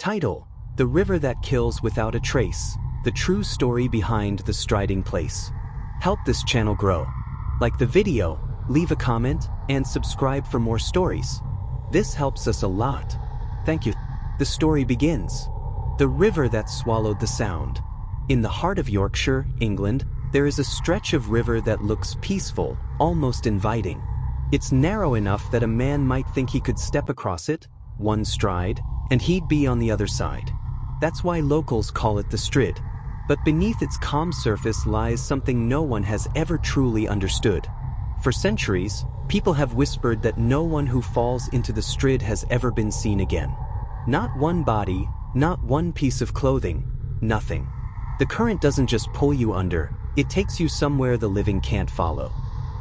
Title: The River That Kills Without a Trace, the true story behind the striding place. Help this channel grow. Like the video, leave a comment, and subscribe for more stories. This helps us a lot. Thank you. The story begins. The river that swallowed the sound. In the heart of Yorkshire, England, there is a stretch of river that looks peaceful, almost inviting. It's narrow enough that a man might think he could step across it, one stride, and he'd be on the other side. That's why locals call it the Strid. But beneath its calm surface lies something no one has ever truly understood. For centuries, people have whispered that no one who falls into the Strid has ever been seen again. Not one body, not one piece of clothing, nothing. The current doesn't just pull you under, it takes you somewhere the living can't follow.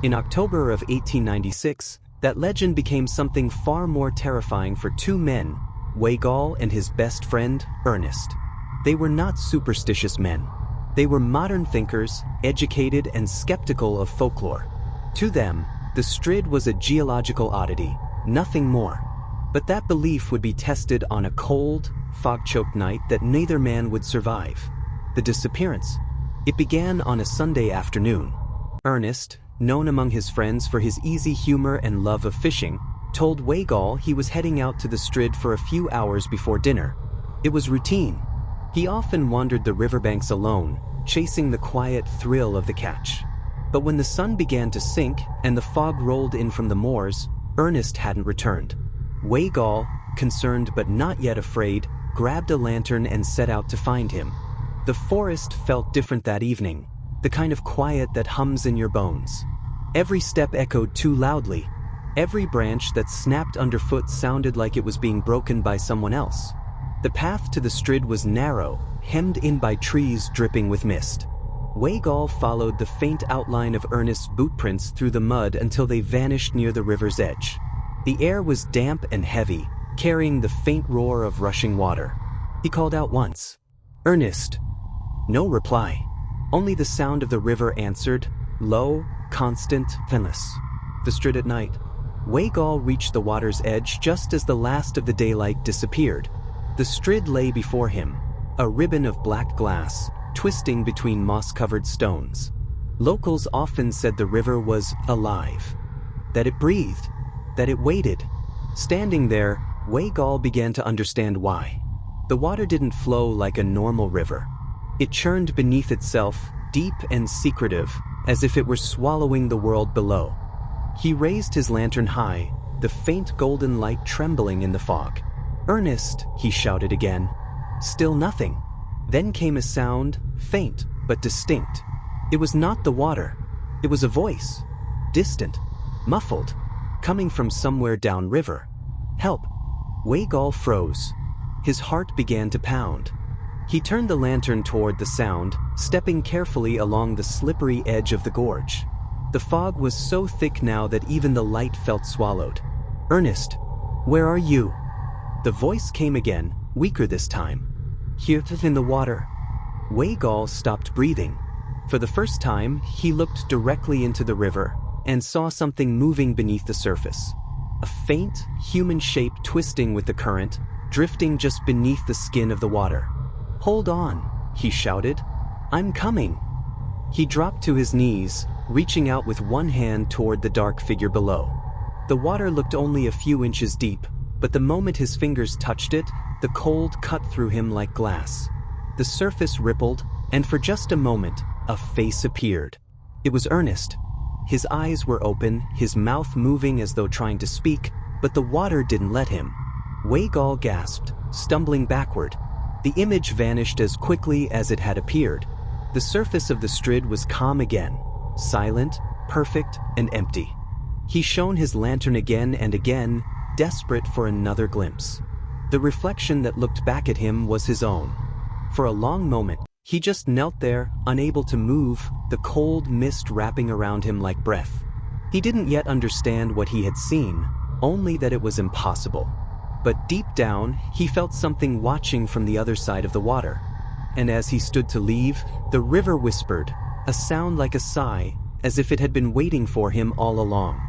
In October of 1896, that legend became something far more terrifying for two men, Weigall and his best friend, Ernest. They were not superstitious men. They were modern thinkers, educated and skeptical of folklore. To them, the Strid was a geological oddity, nothing more. But that belief would be tested on a cold, fog-choked night that neither man would survive. The disappearance. It began on a Sunday afternoon. Ernest, known among his friends for his easy humor and love of fishing, told Weigall he was heading out to the Strid for a few hours before dinner. It was routine. He often wandered the riverbanks alone, chasing the quiet thrill of the catch. But when the sun began to sink and the fog rolled in from the moors, Ernest hadn't returned. Weigall, concerned but not yet afraid, grabbed a lantern and set out to find him. The forest felt different that evening, the kind of quiet that hums in your bones. Every step echoed too loudly. Every branch that snapped underfoot sounded like it was being broken by someone else. The path to the Strid was narrow, hemmed in by trees dripping with mist. Weigall followed the faint outline of Ernest's bootprints through the mud until they vanished near the river's edge. The air was damp and heavy, carrying the faint roar of rushing water. He called out once, "Ernest!" No reply. Only the sound of the river answered, low, constant, endless. The Strid at night. Weigall reached the water's edge just as the last of the daylight disappeared. The Strid lay before him, a ribbon of black glass, twisting between moss-covered stones. Locals often said the river was alive, that it breathed, that it waited. Standing there, Weigall began to understand why. The water didn't flow like a normal river. It churned beneath itself, deep and secretive, as if it were swallowing the world below. He raised his lantern high, the faint golden light trembling in the fog. "Ernest!" he shouted again. Still nothing. Then came a sound, faint but distinct. It was not the water. It was a voice. Distant, muffled, coming from somewhere downriver. "Help!" Weigall froze. His heart began to pound. He turned the lantern toward the sound, stepping carefully along the slippery edge of the gorge. The fog was so thick now that even the light felt swallowed. "Ernest, where are you?" The voice came again, weaker this time. "Here in the water." Weigall stopped breathing. For the first time, he looked directly into the river and saw something moving beneath the surface. A faint, human shape twisting with the current, drifting just beneath the skin of the water. "Hold on," he shouted. "I'm coming." He dropped to his knees, reaching out with one hand toward the dark figure below. The water looked only a few inches deep, but the moment his fingers touched it, the cold cut through him like glass. The surface rippled, and for just a moment, a face appeared. It was Ernest. His eyes were open, his mouth moving as though trying to speak, but the water didn't let him. Weigall gasped, stumbling backward. The image vanished as quickly as it had appeared. The surface of the Strid was calm again, silent, perfect, and empty. He shone his lantern again and again, desperate for another glimpse. The reflection that looked back at him was his own. For a long moment, he just knelt there, unable to move, the cold mist wrapping around him like breath. He didn't yet understand what he had seen, only that it was impossible. But deep down, he felt something watching from the other side of the water. And as he stood to leave, the river whispered, a sound like a sigh, as if it had been waiting for him all along.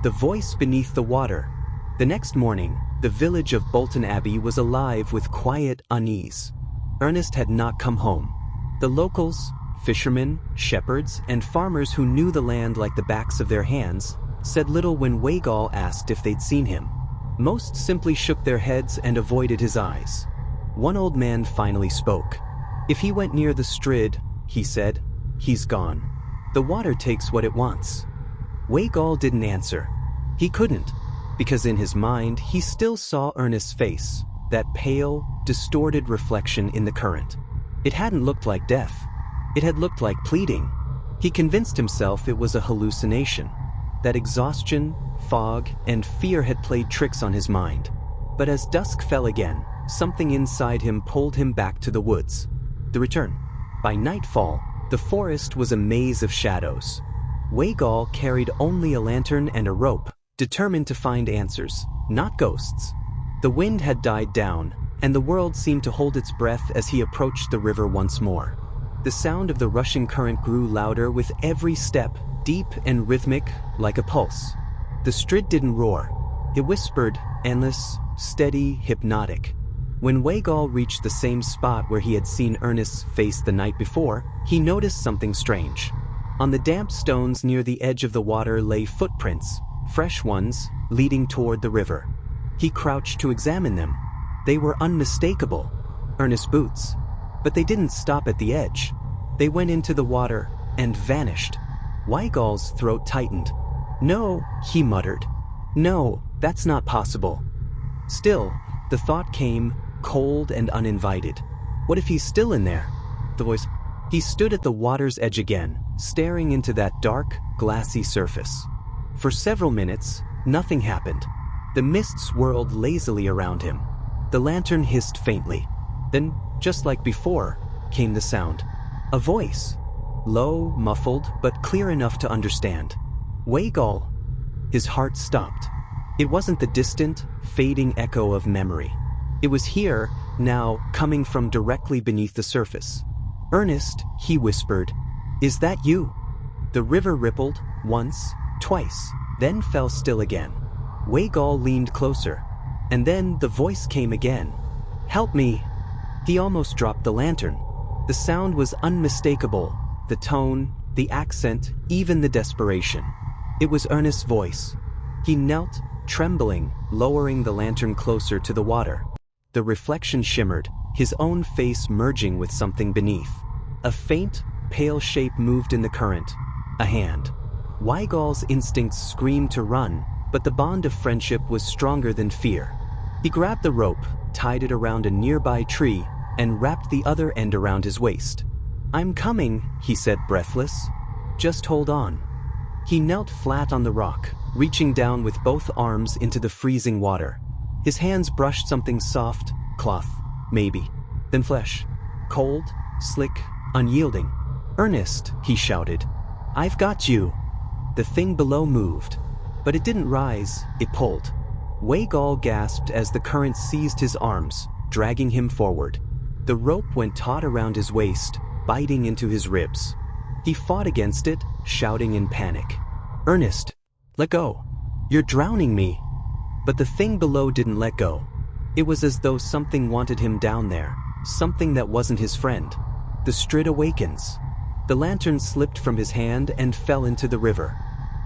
The voice beneath the water, The next morning, the village of Bolton Abbey was alive with quiet unease. Ernest had not come home. The locals, fishermen, shepherds, and farmers who knew the land like the backs of their hands, said little when Weigall asked if they'd seen him. Most simply shook their heads and avoided his eyes. One old man finally spoke. "If he went near the Strid," he said, "he's gone. The water takes what it wants." Weigall didn't answer. He couldn't, because in his mind he still saw Ernest's face, that pale, distorted reflection in the current. It hadn't looked like death. It had looked like pleading. He convinced himself it was a hallucination, that exhaustion, fog, and fear had played tricks on his mind. But as dusk fell again, something inside him pulled him back to the woods. The return. By nightfall, the forest was a maze of shadows. Weigall carried only a lantern and a rope, determined to find answers, not ghosts. The wind had died down, and the world seemed to hold its breath as he approached the river once more. The sound of the rushing current grew louder with every step, deep and rhythmic, like a pulse. The Strid didn't roar. It whispered, endless, steady, hypnotic. When Weigall reached the same spot where he had seen Ernest's face the night before, he noticed something strange. On the damp stones near the edge of the water lay footprints, fresh ones, leading toward the river. He crouched to examine them. They were unmistakable. Ernest's boots. But they didn't stop at the edge. They went into the water and vanished. Weigall's throat tightened. "No," he muttered. "No, that's not possible." Still, the thought came, cold and uninvited. What if he's still in there? The voice. He stood at the water's edge again, staring into that dark, glassy surface. For several minutes, nothing happened. The mist swirled lazily around him. The lantern hissed faintly. Then, just like before, came the sound. A voice. Low, muffled, but clear enough to understand. Weigall. His heart stopped. It wasn't the distant, fading echo of memory. It was here, now, coming from directly beneath the surface. "Ernest," he whispered, "is that you?" The river rippled, once, twice, then fell still again. Weigall leaned closer. And then the voice came again. "Help me." He almost dropped the lantern. The sound was unmistakable, the tone, the accent, even the desperation. It was Ernest's voice. He knelt, trembling, lowering the lantern closer to the water. The reflection shimmered, his own face merging with something beneath. A faint, pale shape moved in the current. A hand. Weigall's instincts screamed to run, but the bond of friendship was stronger than fear. He grabbed the rope, tied it around a nearby tree, and wrapped the other end around his waist. "I'm coming," he said, breathless. "Just hold on." He knelt flat on the rock, reaching down with both arms into the freezing water. His hands brushed something soft, cloth, maybe, then flesh. Cold, slick, unyielding. "Ernest," he shouted. "I've got you." The thing below moved, but it didn't rise, it pulled. Weigall gasped as the current seized his arms, dragging him forward. The rope went taut around his waist, biting into his ribs. He fought against it, shouting in panic. "Ernest, let go. You're drowning me." But the thing below didn't let go. It was as though something wanted him down there, something that wasn't his friend. The Strid awakens. The lantern slipped from his hand and fell into the river.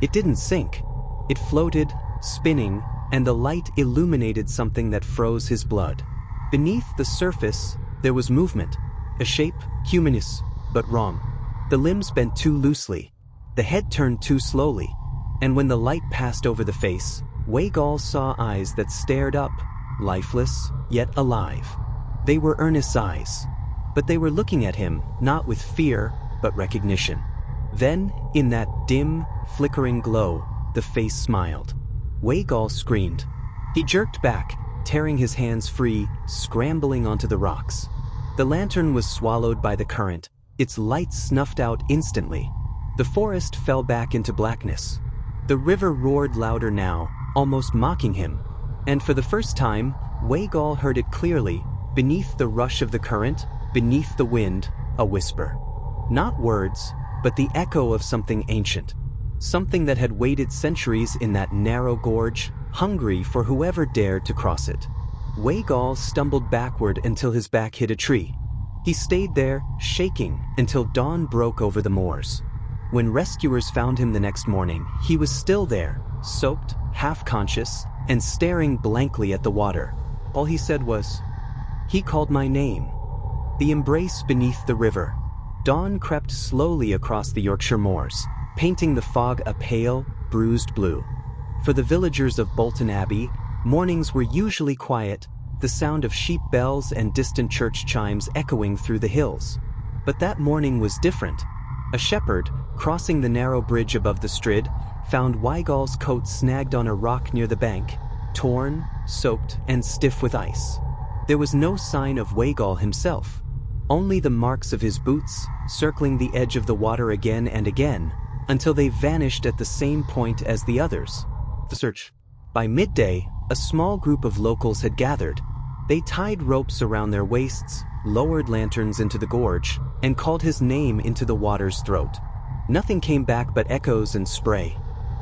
It didn't sink. It floated, spinning, and the light illuminated something that froze his blood. Beneath the surface, there was movement, a shape, humanous, but wrong. The limbs bent too loosely, the head turned too slowly, and when the light passed over the face, Weigall saw eyes that stared up, lifeless, yet alive. They were Ernest's eyes, but they were looking at him, not with fear, but recognition. Then, in that dim, flickering glow, the face smiled. Weigall screamed. He jerked back, tearing his hands free, scrambling onto the rocks. The lantern was swallowed by the current, its light snuffed out instantly. The forest fell back into blackness. The river roared louder now, almost mocking him. And for the first time, Weigall heard it clearly, beneath the rush of the current, beneath the wind, a whisper. Not words, but the echo of something ancient. Something that had waited centuries in that narrow gorge, hungry for whoever dared to cross it. Weigall stumbled backward until his back hit a tree. He stayed there, shaking, until dawn broke over the moors. When rescuers found him the next morning, he was still there, soaked, half-conscious, and staring blankly at the water. All he said was, "He called my name." The embrace beneath the river. Dawn crept slowly across the Yorkshire moors, painting the fog a pale, bruised blue. For the villagers of Bolton Abbey, mornings were usually quiet, the sound of sheep bells and distant church chimes echoing through the hills. But that morning was different. A shepherd, crossing the narrow bridge above the Strid, found Weigall's coat snagged on a rock near the bank, torn, soaked, and stiff with ice. There was no sign of Weigall himself, only the marks of his boots, circling the edge of the water again and again, until they vanished at the same point as the others. The search. By midday, a small group of locals had gathered. They tied ropes around their waists, lowered lanterns into the gorge, and called his name into the water's throat. Nothing came back but echoes and spray.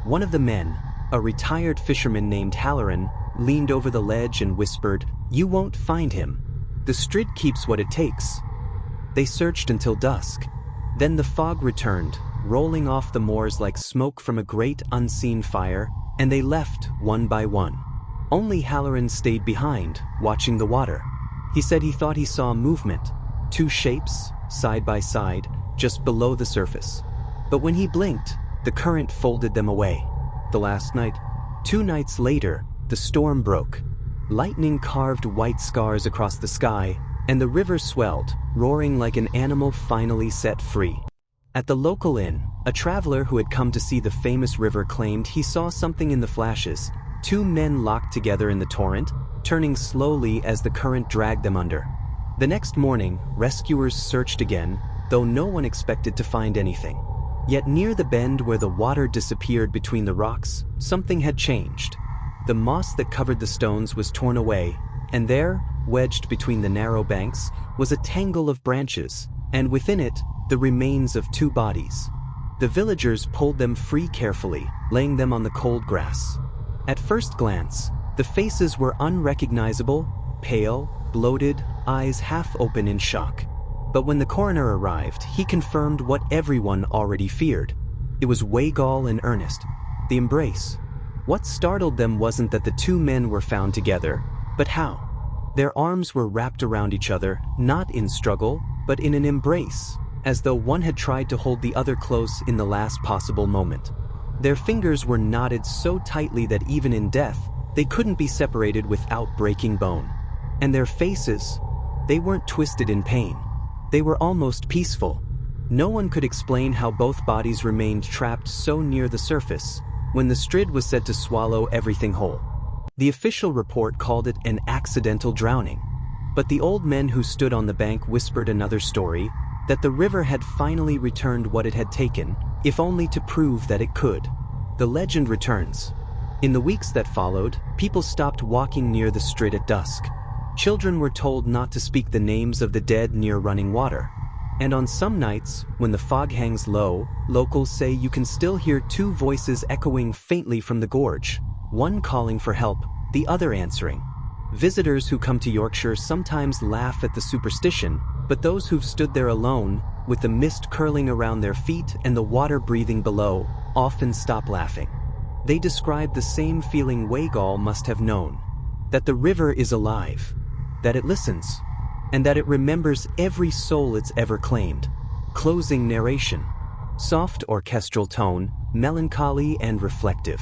One of the men, a retired fisherman named Halloran, leaned over the ledge and whispered, "You won't find him. The Strid keeps what it takes." They searched until dusk. Then the fog returned, rolling off the moors like smoke from a great unseen fire, and they left one by one. Only Halloran stayed behind, watching the water. He said he thought he saw movement, two shapes, side by side, just below the surface. But when he blinked, the current folded them away. The last night, 2 nights later, the storm broke. Lightning carved white scars across the sky, and the river swelled, roaring like an animal finally set free. At the local inn, a traveler who had come to see the famous river claimed he saw something in the flashes, 2 men locked together in the torrent, turning slowly as the current dragged them under. The next morning, rescuers searched again, though no one expected to find anything. Yet near the bend where the water disappeared between the rocks, something had changed. The moss that covered the stones was torn away, and there, wedged between the narrow banks, was a tangle of branches, and within it, the remains of 2 bodies. The villagers pulled them free carefully, laying them on the cold grass. At first glance, the faces were unrecognizable, pale, bloated, eyes half open in shock. But when the coroner arrived, he confirmed what everyone already feared. It was Weigall and Ernest. The embrace. What startled them wasn't that the 2 men were found together, but how. Their arms were wrapped around each other, not in struggle, but in an embrace, as though one had tried to hold the other close in the last possible moment. Their fingers were knotted so tightly that even in death, they couldn't be separated without breaking bone. And their faces, they weren't twisted in pain. They were almost peaceful. No one could explain how both bodies remained trapped so near the surface, when the Strid was said to swallow everything whole. The official report called it an accidental drowning. But the old men who stood on the bank whispered another story, that the river had finally returned what it had taken, if only to prove that it could. The legend returns. In the weeks that followed, people stopped walking near the Strid at dusk. Children were told not to speak the names of the dead near running water. And on some nights, when the fog hangs low, locals say you can still hear 2 voices echoing faintly from the gorge, one calling for help, the other answering. Visitors who come to Yorkshire sometimes laugh at the superstition, but those who've stood there alone, with the mist curling around their feet and the water breathing below, often stop laughing. They describe the same feeling Weigall must have known, that the river is alive, that it listens, and that it remembers every soul it's ever claimed. Closing narration. Soft orchestral tone, melancholy and reflective.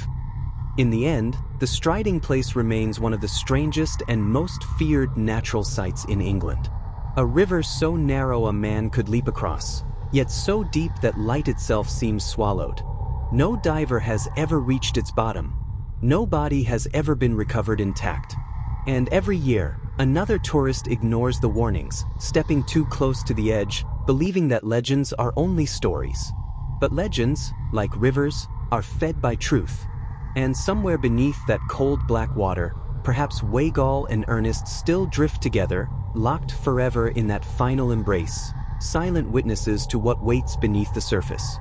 In the end, the Striding Place remains one of the strangest and most feared natural sights in England. A river so narrow a man could leap across, yet so deep that light itself seems swallowed. No diver has ever reached its bottom. No body has ever been recovered intact. And every year, another tourist ignores the warnings, stepping too close to the edge, believing that legends are only stories. But legends, like rivers, are fed by truth. And somewhere beneath that cold black water, perhaps Weigall and Ernest still drift together, locked forever in that final embrace, silent witnesses to what waits beneath the surface.